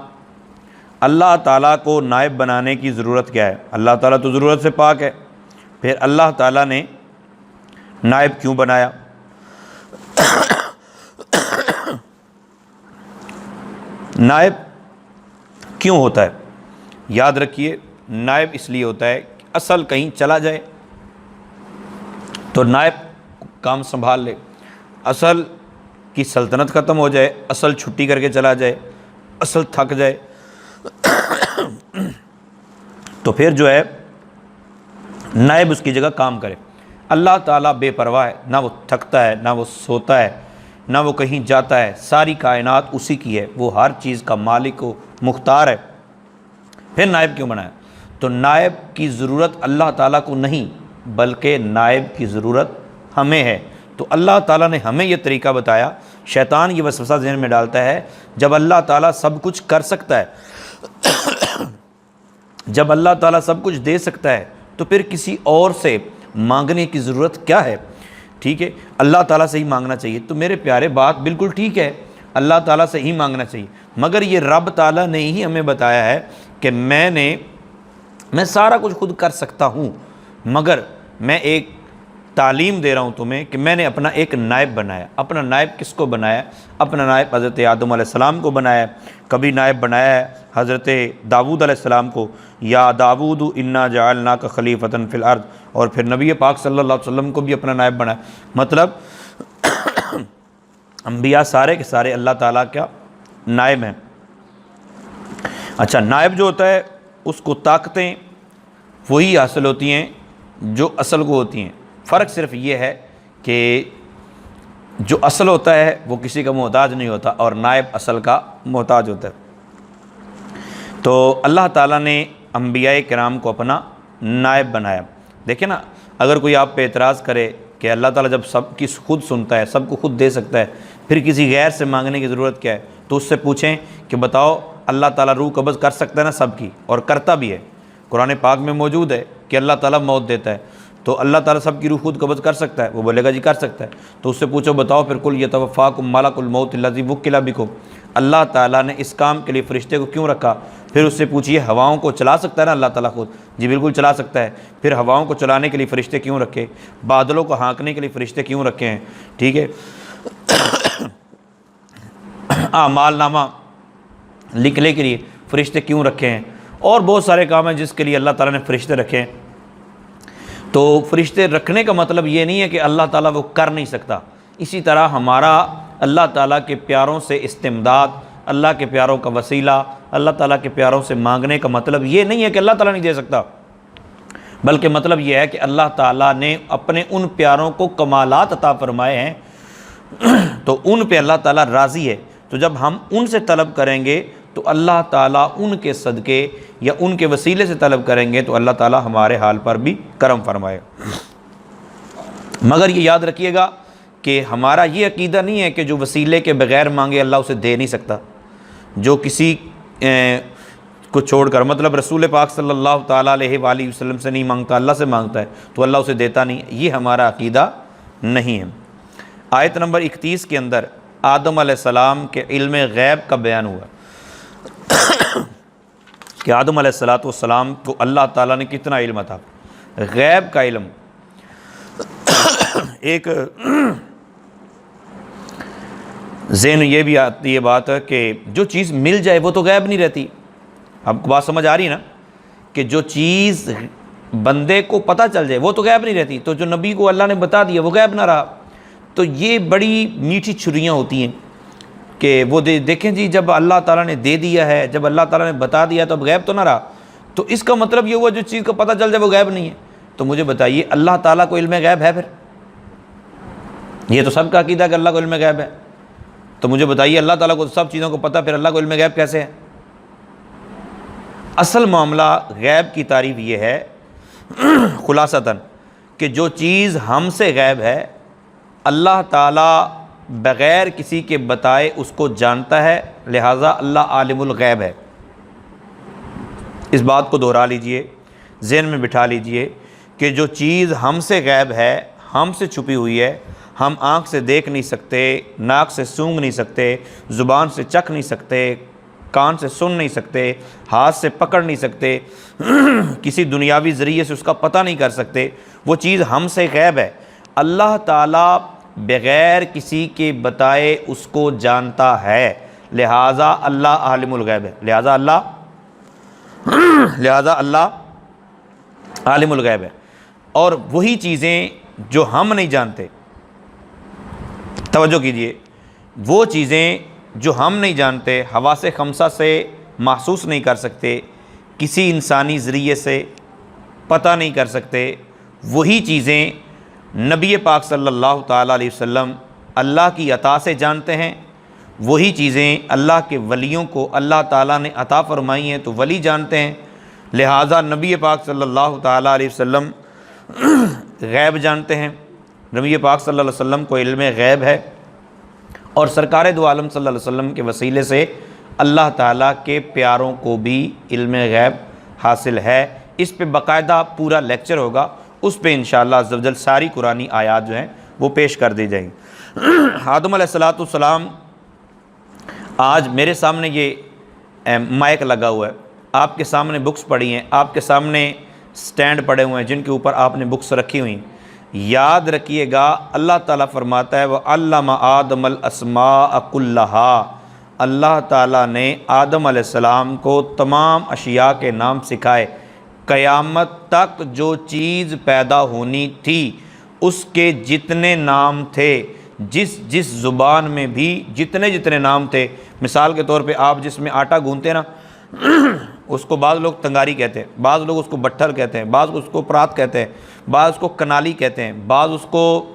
[SPEAKER 1] اللہ تعالیٰ کو نائب بنانے کی ضرورت کیا ہے؟ اللہ تعالیٰ تو ضرورت سے پاک ہے، پھر اللہ تعالیٰ نے نائب کیوں بنایا؟ نائب کیوں ہوتا ہے؟ یاد رکھیے، نائب اس لیے ہوتا ہے کہ اصل کہیں چلا جائے تو نائب کام سنبھال لے، اصل کی سلطنت ختم ہو جائے، اصل چھٹی کر کے چلا جائے، اصل تھک جائے تو پھر جو ہے نائب اس کی جگہ کام کرے۔ اللہ تعالیٰ بے پرواہ ہے، نہ وہ تھکتا ہے، نہ وہ سوتا ہے، نہ وہ کہیں جاتا ہے، ساری کائنات اسی کی ہے، وہ ہر چیز کا مالک و مختار ہے۔ پھر نائب کیوں بنایا؟ تو نائب کی ضرورت اللہ تعالیٰ کو نہیں بلکہ نائب کی ضرورت ہمیں ہے۔ تو اللہ تعالیٰ نے ہمیں یہ طریقہ بتایا۔ شیطان یہ وسوسہ ذہن میں ڈالتا ہے جب اللہ تعالیٰ سب کچھ کر سکتا ہے، جب اللہ تعالیٰ سب کچھ دے سکتا ہے تو پھر کسی اور سے مانگنے کی ضرورت کیا ہے؟ ٹھیک ہے، اللہ تعالیٰ سے ہی مانگنا چاہیے۔ تو میرے پیارے بات بالکل ٹھیک ہے، اللہ تعالیٰ سے ہی مانگنا چاہیے، مگر یہ رب تعالیٰ نے ہی ہمیں بتایا ہے کہ میں سارا کچھ خود کر سکتا ہوں، مگر میں ایک تعلیم دے رہا ہوں تمہیں کہ میں نے اپنا ایک نائب بنایا۔ اپنا نائب کس کو بنایا؟ اپنا نائب حضرت آدم علیہ السلام کو بنایا، کبھی نائب بنایا ہے حضرت داؤد علیہ السلام کو، یا داؤد انا جعلناک خلیفۃ فی الارض، اور پھر نبی پاک صلی اللہ علیہ وسلم کو بھی اپنا نائب بنایا۔ مطلب انبیاء سارے کے سارے اللہ تعالیٰ کا نائب ہیں۔ اچھا، نائب جو ہوتا ہے اس کو طاقتیں وہی حاصل ہوتی ہیں جو اصل کو ہوتی ہیں، فرق صرف یہ ہے کہ جو اصل ہوتا ہے وہ کسی کا محتاج نہیں ہوتا اور نائب اصل کا محتاج ہوتا ہے۔ تو اللہ تعالیٰ نے انبیاء کرام کو اپنا نائب بنایا۔ دیکھیں نا، اگر کوئی آپ پہ اعتراض کرے کہ اللہ تعالیٰ جب سب کی خود سنتا ہے، سب کو خود دے سکتا ہے، پھر کسی غیر سے مانگنے کی ضرورت کیا ہے؟ تو اس سے پوچھیں کہ بتاؤ اللہ تعالیٰ روح قبض کر سکتا ہے نا سب کی، اور کرتا بھی ہے، قرآن پاک میں موجود ہے کہ اللہ تعالیٰ موت دیتا ہے۔ تو اللہ تعالیٰ سب کی روح خود قبض کر سکتا ہے؟ وہ بولے گا جی کر سکتا ہے۔ تو اس سے پوچھو بتاؤ پھر قل یتوفاکم ملک الموت الذی وکل بکم، اللہ تعالیٰ نے اس کام کے لیے فرشتے کو کیوں رکھا؟ پھر اس سے پوچھیے ہواؤں کو چلا سکتا ہے نا اللہ تعالیٰ خود؟ جی بالکل چلا سکتا ہے۔ پھر ہواؤں کو چلانے کے لیے فرشتے کیوں رکھے؟ بادلوں کو ہانکنے کے لیے فرشتے کیوں رکھے ہیں؟ ٹھیک ہے، اعمال نامہ لکھنے کے لیے فرشتے کیوں رکھے ہیں؟ اور بہت سارے کام ہیں جس کے لیے اللہ تعالیٰ نے فرشتے رکھے ہیں۔ تو فرشتے رکھنے کا مطلب یہ نہیں ہے کہ اللہ تعالیٰ وہ کر نہیں سکتا۔ اسی طرح ہمارا اللہ تعالیٰ کے پیاروں سے استمداد، اللہ کے پیاروں کا وسیلہ، اللہ تعالیٰ کے پیاروں سے مانگنے کا مطلب یہ نہیں ہے کہ اللہ تعالیٰ نہیں دے سکتا، بلکہ مطلب یہ ہے کہ اللہ تعالیٰ نے اپنے ان پیاروں کو کمالات عطا فرمائے ہیں تو ان پہ اللہ تعالیٰ راضی ہے۔ تو جب ہم ان سے طلب کریں گے تو اللہ تعالیٰ ان کے صدقے یا ان کے وسیلے سے طلب کریں گے تو اللہ تعالیٰ ہمارے حال پر بھی کرم فرمائے۔ مگر یہ یاد رکھیے گا کہ ہمارا یہ عقیدہ نہیں ہے کہ جو وسیلے کے بغیر مانگے اللہ اسے دے نہیں سکتا۔ جو کسی کو چھوڑ کر، مطلب رسول پاک صلی اللہ تعالیٰ علیہ وآلہ وسلم سے نہیں مانگتا، اللہ سے مانگتا ہے تو اللہ اسے دیتا نہیں، یہ ہمارا عقیدہ نہیں ہے۔ آیت نمبر 31 کے اندر آدم علیہ السلام کے علم غیب کا بیان ہوا کہ آدم علیہ السلام کو اللہ تعالیٰ نے کتنا علم تھا، غیب کا علم۔ ایک ذہن یہ بھی آتی ہے بات کہ جو چیز مل جائے وہ تو غیب نہیں رہتی۔ آپ کو بات سمجھ آ رہی ہے نا کہ جو چیز بندے کو پتہ چل جائے وہ تو غیب نہیں رہتی، تو جو نبی کو اللہ نے بتا دیا وہ غیب نہ رہا۔ تو یہ بڑی میٹھی چھریاں ہوتی ہیں کہ وہ دیکھیں جی جب اللہ تعالیٰ نے دے دیا ہے، جب اللہ تعالیٰ نے بتا دیا تو اب غیب تو نہ رہا۔ تو اس کا مطلب یہ ہوا جو چیز کا پتہ چل جائے وہ غیب نہیں ہے۔ تو مجھے بتائیے اللہ تعالیٰ کو علم غیب ہے؟ پھر یہ تو سب کا عقیدہ کہ اللہ کو علم غیب ہے، تو مجھے بتائیے اللہ تعالیٰ کو سب چیزوں کو پتہ، پھر اللہ کو علم غیب کیسے ہے؟ اصل معاملہ غیب کی تعریف یہ ہے خلاصتاً کہ جو چیز ہم سے غیب ہے اللہ تعالیٰ بغیر کسی کے بتائے اس کو جانتا ہے، لہٰذا اللہ عالم الغیب ہے۔ اس بات کو دہرا لیجئے، ذہن میں بٹھا لیجئے کہ جو چیز ہم سے غیب ہے، ہم سے چھپی ہوئی ہے، ہم آنکھ سے دیکھ نہیں سکتے، ناک سے سونگھ نہیں سکتے، زبان سے چکھ نہیں سکتے، کان سے سن نہیں سکتے، ہاتھ سے پکڑ نہیں سکتے، کسی دنیاوی ذریعے سے اس کا پتہ نہیں کر سکتے، وہ چیز ہم سے غیب ہے۔ اللہ تعالیٰ بغیر کسی کے بتائے اس کو جانتا ہے، لہٰذا اللہ عالم الغیب ہے، لہٰذا اللہ عالم الغیب ہے۔ اور وہی چیزیں جو ہم نہیں جانتے، توجہ کیجئے، وہ چیزیں جو ہم نہیں جانتے، حواس خمسہ سے محسوس نہیں کر سکتے، کسی انسانی ذریعے سے پتہ نہیں کر سکتے، وہی چیزیں نبی پاک صلی اللہ تعالیٰ علیہ وسلم اللہ کی عطا سے جانتے ہیں، وہی چیزیں اللہ کے ولیوں کو اللہ تعالیٰ نے عطا فرمائی ہیں تو ولی جانتے ہیں، لہٰذا نبی پاک صلی اللہ تعالیٰ علیہ وسلم غیب جانتے ہیں، نبی پاک صلی اللہ علیہ وسلم کو علم غیب ہے، اور سرکار دو عالم صلی اللہ علیہ وسلم کے وسیلے سے اللہ تعالیٰ کے پیاروں کو بھی علم غیب حاصل ہے۔ اس پہ باقاعدہ پورا لیکچر ہوگا، اس پہ انشاءاللہ عز و جل ساری قرآنی آیات جو ہیں وہ پیش کر دی جائیں گی۔ آدم علیہ السلام، آج میرے سامنے یہ مائک لگا ہوا ہے، آپ کے سامنے بکس پڑی ہیں، آپ کے سامنے سٹینڈ پڑے ہوئے ہیں جن کے اوپر آپ نے بکس رکھی ہوئی ہیں۔ یاد رکھیے گا اللہ تعالیٰ فرماتا ہے وَعَلَّمَ آدَمَ الْأَسْمَاءَ كُلَّهَا، اللہ تعالیٰ نے آدم علیہ السلام کو تمام اشیاء کے نام سکھائے۔ قیامت تک جو چیز پیدا ہونی تھی اس کے جتنے نام تھے، جس زبان میں بھی جتنے نام تھے، مثال کے طور پہ آپ جس میں آٹا گوندتے ہیں نا اس کو بعض لوگ تنگاری کہتے ہیں، بعض لوگ اس کو بٹھر کہتے ہیں، بعض اس کو پرات کہتے ہیں، بعض اس کو کنالی کہتے ہیں، بعض اس کو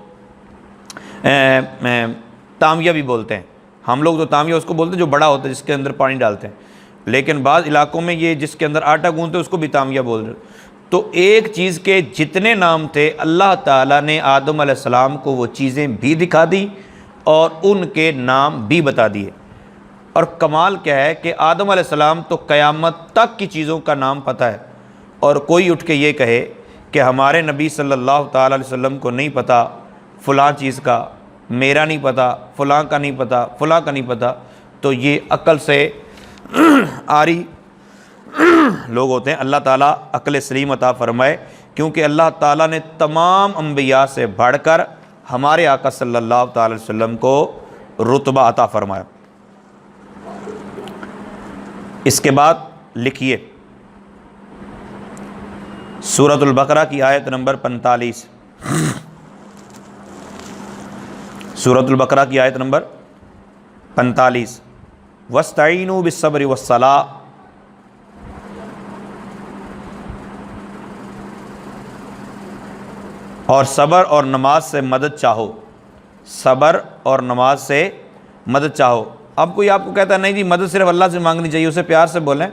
[SPEAKER 1] تامیا بھی بولتے ہیں۔ ہم لوگ تو تامیا اس کو بولتے ہیں جو بڑا ہوتا ہے جس کے اندر پانی ڈالتے ہیں، لیکن بعض علاقوں میں یہ جس کے اندر آٹا گوندتے ہیں اس کو بھی تامیا بول رہے ہیں۔ تو ایک چیز کے جتنے نام تھے اللہ تعالیٰ نے آدم علیہ السلام کو وہ چیزیں بھی دکھا دی اور ان کے نام بھی بتا دیے۔ اور کمال کیا ہے کہ آدم علیہ السلام تو قیامت تک کی چیزوں کا نام پتہ ہے، اور کوئی اٹھ کے یہ کہے کہ ہمارے نبی صلی اللہ تعالیٰ علیہ وسلم کو نہیں پتہ فلاں چیز کا، میرا نہیں پتہ، فلاں کا نہیں پتہ، فلاں کا نہیں پتہ، تو یہ عقل سے آری لوگ ہوتے ہیں۔ اللہ تعالیٰ عقل سلیم عطا فرمائے، کیونکہ اللہ تعالیٰ نے تمام انبیاء سے بڑھ کر ہمارے آقا صلی اللہ تعالیٰ علیہ وسلم کو رتبہ عطا فرمایا۔ اس کے بعد لکھیے سورۃ البقرہ کی آیت نمبر 45، سورۃ البقرہ کی آیت نمبر 45، وَاسْتَعِینُوا بِالصَّبْرِ وَالصَّلَاةِ، اور صبر اور نماز سے مدد چاہو، صبر اور نماز سے مدد چاہو۔ اب کوئی آپ کو کہتا ہے نہیں جی مدد صرف اللہ سے مانگنی چاہیے، اسے پیار سے بولیں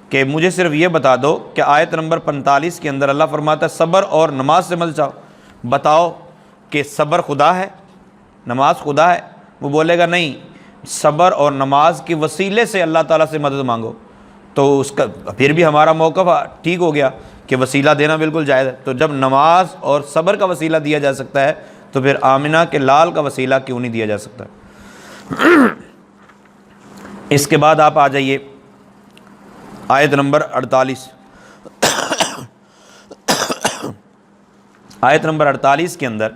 [SPEAKER 1] کہ مجھے صرف یہ بتا دو کہ آیت نمبر 45 کے اندر اللہ فرماتا ہے صبر اور نماز سے مدد چاہو، بتاؤ کہ صبر خدا ہے، نماز خدا ہے؟ وہ بولے گا نہیں، صبر اور نماز کے وسیلے سے اللہ تعالیٰ سے مدد مانگو۔ تو اس کا پھر بھی ہمارا موقف ٹھیک ہو گیا کہ وسیلہ دینا بالکل جائز ہے۔ تو جب نماز اور صبر کا وسیلہ دیا جا سکتا ہے تو پھر آمنہ کے لال کا وسیلہ کیوں نہیں دیا جا سکتا؟ اس کے بعد آپ آ جائیے آیت نمبر 48، آیت نمبر 48 کے اندر،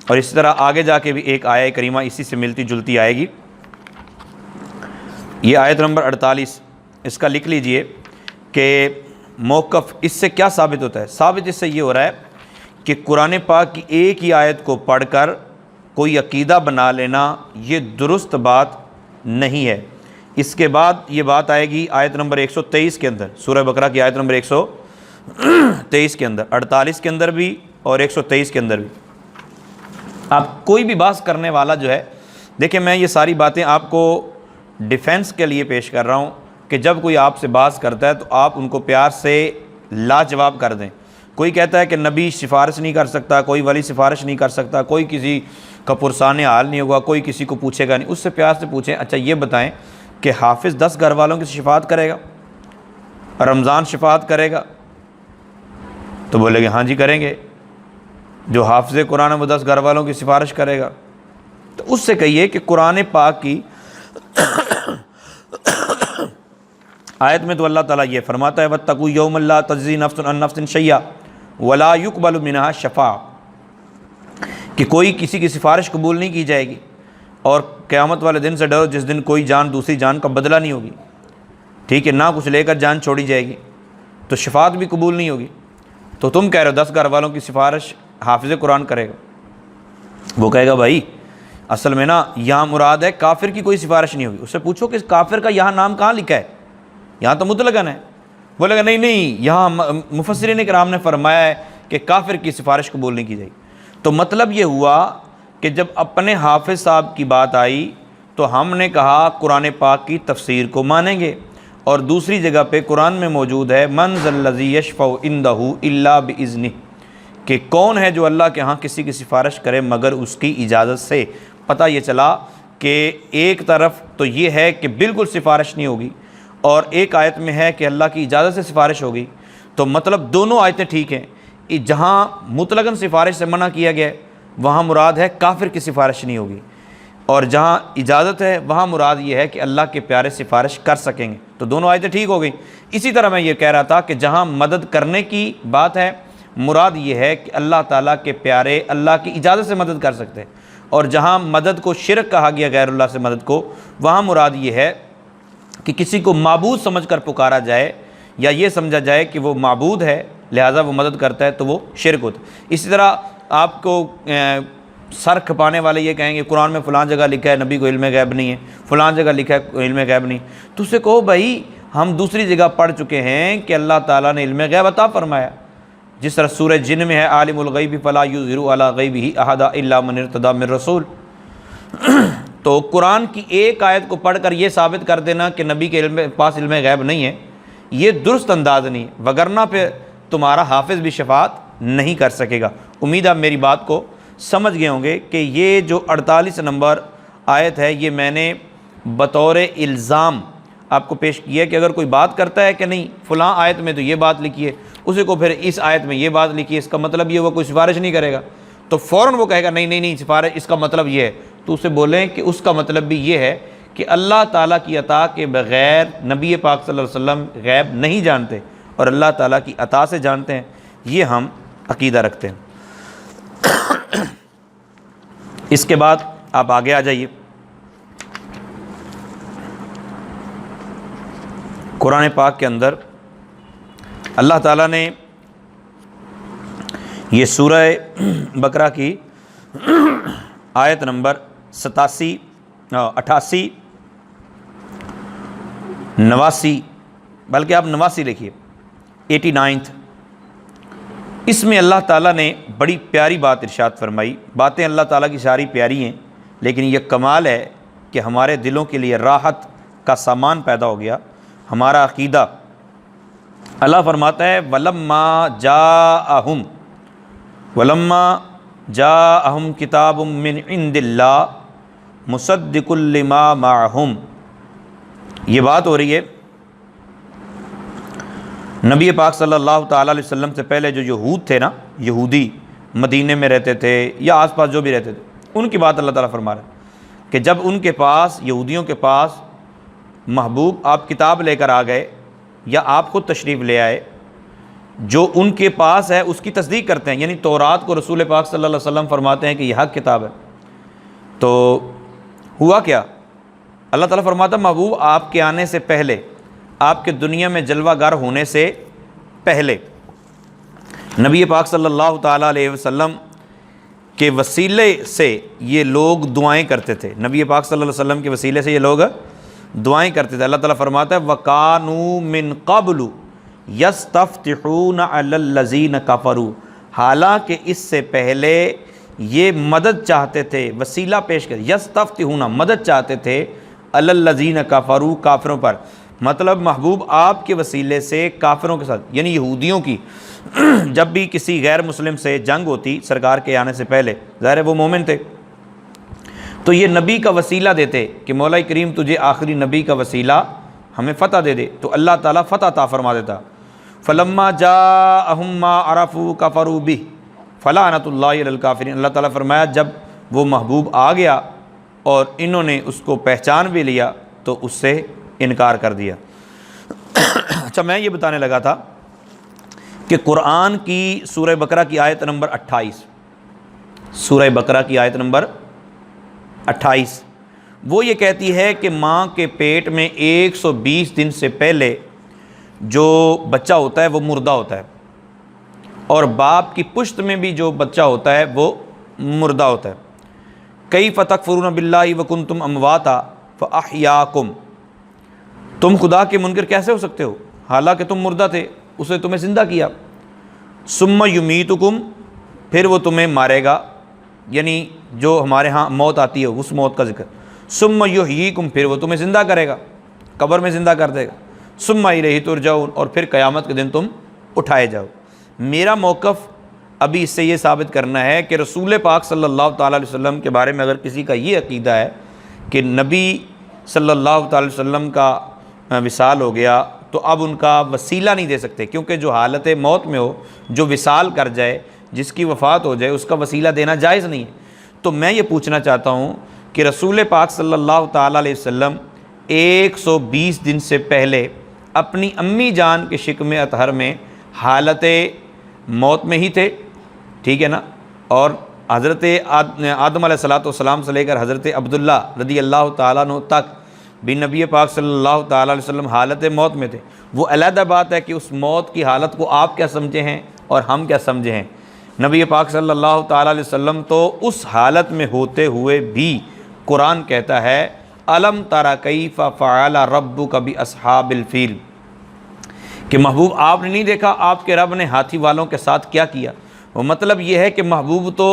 [SPEAKER 1] اور اسی طرح آگے جا کے بھی ایک آیہ کریمہ اسی سے ملتی جلتی آئے گی۔ یہ آیت نمبر 48 اس کا لکھ لیجئے کہ موقف اس سے کیا ثابت ہوتا ہے؟ ثابت اس سے یہ ہو رہا ہے کہ قرآن پاک کی ایک ہی آیت کو پڑھ کر کوئی عقیدہ بنا لینا یہ درست بات نہیں ہے۔ اس کے بعد یہ بات آئے گی آیت نمبر 123 کے اندر، سورہ بقرہ کی آیت نمبر 123 کے اندر، 48 کے اندر بھی اور 123 کے اندر بھی۔ آپ کوئی بھی بحث کرنے والا جو ہے، دیکھیں میں یہ ساری باتیں آپ کو ڈیفینس کے لیے پیش کر رہا ہوں کہ جب کوئی آپ سے بحث کرتا ہے تو آپ ان کو پیار سے لاجواب کر دیں۔ کوئی کہتا ہے کہ نبی سفارش نہیں کر سکتا، کوئی ولی سفارش نہیں کر سکتا، کوئی کسی کا پرسان حال نہیں ہوگا، کوئی کسی کو پوچھے گا نہیں، اس سے پیار سے پوچھیں اچھا یہ بتائیں کہ حافظ 10 گھر والوں کی شفاعت کرے گا، رمضان شفاعت کرے گا؟ تو بولے گے ہاں جی کریں گے۔ جو حافظ قرآن ہے وہ 10 گھر والوں کی سفارش کرے گا؟ تو اس سے کہیے کہ قرآن پاک کی آیت میں تو اللہ تعالیٰ یہ فرماتا ہے وَاتَّقُوا يَوْمًا لَا تَجْزِي نَفْسٌ عَن نَفْسٍ شَيْئًا وَلَا يُقْبَلُ مِنْهَا شَفَاعَةٌ، کہ کوئی کسی کی سفارش قبول نہیں کی جائے گی، اور قیامت والے دن سے ڈرو جس دن کوئی جان دوسری جان کا بدلہ نہیں ہوگی، ٹھیک ہے، نہ کچھ لے کر جان چھوڑی جائے گی، تو شفاعت بھی قبول نہیں ہوگی۔ تو تم کہہ رہے ہو 10 گھر والوں کی سفارش حافظ قرآن کرے گا؟ وہ کہے گا بھائی اصل میں نا یہاں مراد ہے کافر کی کوئی سفارش نہیں ہوگی۔ اس سے پوچھو کہ کافر کا یہاں نام کہاں لکھا ہے؟ یہاں تو مطلقاً ہے۔ بولے گا نہیں یہاں مفسرین کرام نے فرمایا ہے کہ کافر کی سفارش قبول نہیں کی جائے گی۔ تو مطلب یہ ہوا کہ جب اپنے حافظ صاحب کی بات آئی تو ہم نے کہا قرآن پاک کی تفسیر کو مانیں گے، اور دوسری جگہ پہ قرآن میں موجود ہے من ذا الذی یشفع عندہ الا باذنہ، کہ کون ہے جو اللہ کے ہاں کسی کی سفارش کرے مگر اس کی اجازت سے۔ پتہ یہ چلا کہ ایک طرف تو یہ ہے کہ بالکل سفارش نہیں ہوگی، اور ایک آیت میں ہے کہ اللہ کی اجازت سے سفارش ہوگی۔ تو مطلب دونوں آیتیں ٹھیک ہیں۔ جہاں مطلقاً سفارش سے منع کیا گیا ہے وہاں مراد ہے کافر کی سفارش نہیں ہوگی، اور جہاں اجازت ہے وہاں مراد یہ ہے کہ اللہ کے پیارے سفارش کر سکیں گے۔ تو دونوں آیتیں ٹھیک ہو گئی۔ اسی طرح میں یہ کہہ رہا تھا کہ جہاں مدد کرنے کی بات ہے مراد یہ ہے کہ اللہ تعالیٰ کے پیارے اللہ کی اجازت سے مدد کر سکتے ہیں، اور جہاں مدد کو شرک کہا گیا غیر اللہ سے مدد کو، وہاں مراد یہ ہے کہ کسی کو معبود سمجھ کر پکارا جائے یا یہ سمجھا جائے کہ وہ معبود ہے لہٰذا وہ مدد کرتا ہے تو وہ شرک ہوتا ہے۔ اسی طرح آپ کو سر کھپانے والے یہ کہیں گے قرآن میں فلاں جگہ لکھا ہے نبی کو علم غیب نہیں ہے، فلاں جگہ لکھا ہے علم غیب نہیں، تو اسے کہو بھائی ہم دوسری جگہ پڑھ چکے ہیں کہ اللہ تعالیٰ نے علم غیب عطا فرمایا، جس طرح سورہ جن میں ہے عالم الغیب فلا یظہر علی غیبہ احدا الا من ارتضی من رسول۔ تو قرآن کی ایک آیت کو پڑھ کر یہ ثابت کر دینا کہ نبی کے پاس علم غیب نہیں ہے، یہ درست انداز نہیں ہے، وگرنہ پہ تمہارا حافظ بھی شفاعت نہیں کر سکے گا۔ امید آپ میری بات کو سمجھ گئے ہوں گے کہ یہ جو 48 نمبر آیت ہے یہ میں نے بطور الزام آپ کو پیش کیا ہے کہ اگر کوئی بات کرتا ہے کہ نہیں فلاں آیت میں تو یہ بات لکھی ہے، اسی کو پھر اس آیت میں یہ بات لکھی، اس کا مطلب یہ ہوا کوئی سفارش نہیں کرے گا، تو فوراً وہ کہے گا نہیں نہیں نہیں سفارش، اس کا مطلب یہ ہے، تو اسے بولیں کہ اس کا مطلب بھی یہ ہے کہ اللہ تعالیٰ کی عطا کے بغیر نبی پاک صلی اللہ علیہ وسلم غیب نہیں جانتے اور اللہ تعالیٰ کی عطا سے جانتے ہیں، یہ ہم عقیدہ رکھتے ہیں۔ اس کے بعد آپ آگے آ جائیے، قرآن پاک کے اندر اللہ تعالیٰ نے یہ سورہ بقرہ کی آیت نمبر 87 88 89 بلکہ آپ 89 لکھیے 89، اس میں اللہ تعالیٰ نے بڑی پیاری بات ارشاد فرمائی۔ باتیں اللہ تعالیٰ کی ساری پیاری ہیں، لیکن یہ کمال ہے کہ ہمارے دلوں کے لیے راحت کا سامان پیدا ہو گیا، ہمارا عقیدہ۔ اللہ فرماتا ہے وَلَمَّا جَاءَهُمْ كِتَابٌ مِّنْ عِنْدِ اللَّهِ مُصَدِّقٌ لِّمَا مَعَهُمْ، یہ بات ہو رہی ہے نبی پاک صلی اللہ تعالیٰ علیہ وسلم سے پہلے جو یہود تھے نا، یہودی مدینے میں رہتے تھے یا آس پاس جو بھی رہتے تھے، ان کی بات اللہ تعالیٰ فرما رہا ہے کہ جب ان کے پاس، یہودیوں کے پاس محبوب آپ کتاب لے کر آ گئے یا آپ خود تشریف لے آئے، جو ان کے پاس ہے اس کی تصدیق کرتے ہیں، یعنی تورات کو رسول پاک صلی اللہ علیہ وسلم فرماتے ہیں کہ یہ حق کتاب ہے، تو ہوا کیا؟ اللہ تعالیٰ فرماتا ہے محبوب آپ کے آنے سے پہلے، آپ کے دنیا میں جلوہ گر ہونے سے پہلے نبی پاک صلی اللہ تعالیٰ علیہ وسلم کے وسیلے سے یہ لوگ دعائیں کرتے تھے، نبی پاک صلی اللہ علیہ وسلم کے وسیلے سے یہ لوگ دعائیں کرتے تھے۔ اللہ تعالیٰ فرماتا ہے وَكَانُوا مِن قَبْلُ يَسْتَفْتِحُونَ عَلَى الَّذِينَ كَفَرُوا، حالانکہ اس سے پہلے یہ مدد چاہتے تھے، وسیلہ پیش کر، یستفتحون مدد چاہتے تھے، علی الذین کفروا کافروں پر، مطلب محبوب آپ کے وسیلے سے کافروں کے ساتھ، یعنی یہودیوں کی جب بھی کسی غیر مسلم سے جنگ ہوتی سرکار کے آنے سے پہلے، ظاہر ہے وہ مومن تھے، تو یہ نبی کا وسیلہ دیتے کہ مولا کریم تجھے آخری نبی کا وسیلہ ہمیں فتح دے دے، تو اللہ تعالیٰ فتح عطا فرما دیتا۔ فلما جاءہم ما عرفوا کفروا بہ فلعنۃ اللہ علی الکافرین، اللہ تعالیٰ فرمایا جب وہ محبوب آ گیا اور انہوں نے اس کو پہچان بھی لیا تو اس سے انکار کر دیا۔ اچھا، میں یہ بتانے لگا تھا کہ قرآن کی سورہ بقرہ کی آیت نمبر 28، سورہ بقرہ کی آیت نمبر 28 وہ یہ کہتی ہے کہ ماں کے پیٹ میں 120 دن سے پہلے جو بچہ ہوتا ہے وہ مردہ ہوتا ہے، اور باپ کی پشت میں بھی جو بچہ ہوتا ہے وہ مردہ ہوتا ہے۔ کیف تکفرون باللہ وکنتم امواتا فاحیاکم، تم خدا کے منکر کیسے ہو سکتے ہو حالانکہ تم مردہ تھے، اسے تمہیں زندہ کیا۔ ثم یمیتکم، پھر وہ تمہیں مارے گا، یعنی جو ہمارے ہاں موت آتی ہے اس موت کا ذکر۔ ثم یحییکم، پھر وہ تمہیں زندہ کرے گا، قبر میں زندہ کر دے گا۔ ثم الیہ ترجعون، اور پھر قیامت کے دن تم اٹھائے جاؤ۔ میرا موقف ابھی اس سے یہ ثابت کرنا ہے کہ رسول پاک صلی اللہ تعالیٰ علیہ وسلم کے بارے میں اگر کسی کا یہ عقیدہ ہے کہ نبی صلی اللہ تعالیٰ علیہ وسلم کا وصال ہو گیا تو اب ان کا وسیلہ نہیں دے سکتے، کیونکہ جو حالت موت میں ہو، جو وصال کر جائے، جس کی وفات ہو جائے، اس کا وسیلہ دینا جائز نہیں ہے۔ تو میں یہ پوچھنا چاہتا ہوں کہ رسول پاک صلی اللہ تعالیٰ علیہ وسلم 120 دن سے پہلے اپنی امی جان کے شکم اطہر میں حالت موت میں ہی تھے، ٹھیک ہے نا، اور حضرت آدم علیہ السلام سے لے کر حضرت عبداللہ رضی اللہ تعالیٰ عنہ تک بھی نبی پاک صلی اللہ تعالیٰ علیہ وسلم حالت موت میں تھے۔ وہ علیحدہ بات ہے کہ اس موت کی حالت کو آپ کیا سمجھے ہیں اور ہم کیا سمجھے ہیں۔ نبی پاک صلی اللہ تعالیٰ علیہ وسلم تو اس حالت میں ہوتے ہوئے بھی قرآن کہتا ہے الم تر کیف فعل ربک باصحاب الفیل، کہ محبوب آپ نے نہیں دیکھا آپ کے رب نے ہاتھی والوں کے ساتھ کیا کیا۔ وہ مطلب یہ ہے کہ محبوب تو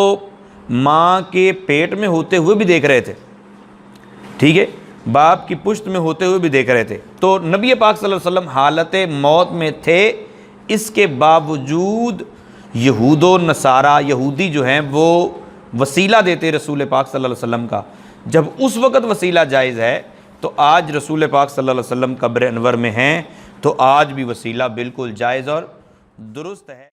[SPEAKER 1] ماں کے پیٹ میں ہوتے ہوئے بھی دیکھ رہے تھے، ٹھیک ہے، باپ کی پشت میں ہوتے ہوئے بھی دیکھ رہے تھے، تو نبی پاک صلی اللہ علیہ وسلم حالت موت میں تھے، اس کے باوجود یہود و نصارہ، یہودی جو ہیں وہ وسیلہ دیتے رسول پاک صلی اللہ علیہ وسلم کا۔ جب اس وقت وسیلہ جائز ہے تو آج رسول پاک صلی اللہ علیہ وسلم قبر انور میں ہیں، تو آج بھی وسیلہ بالکل جائز اور درست ہے۔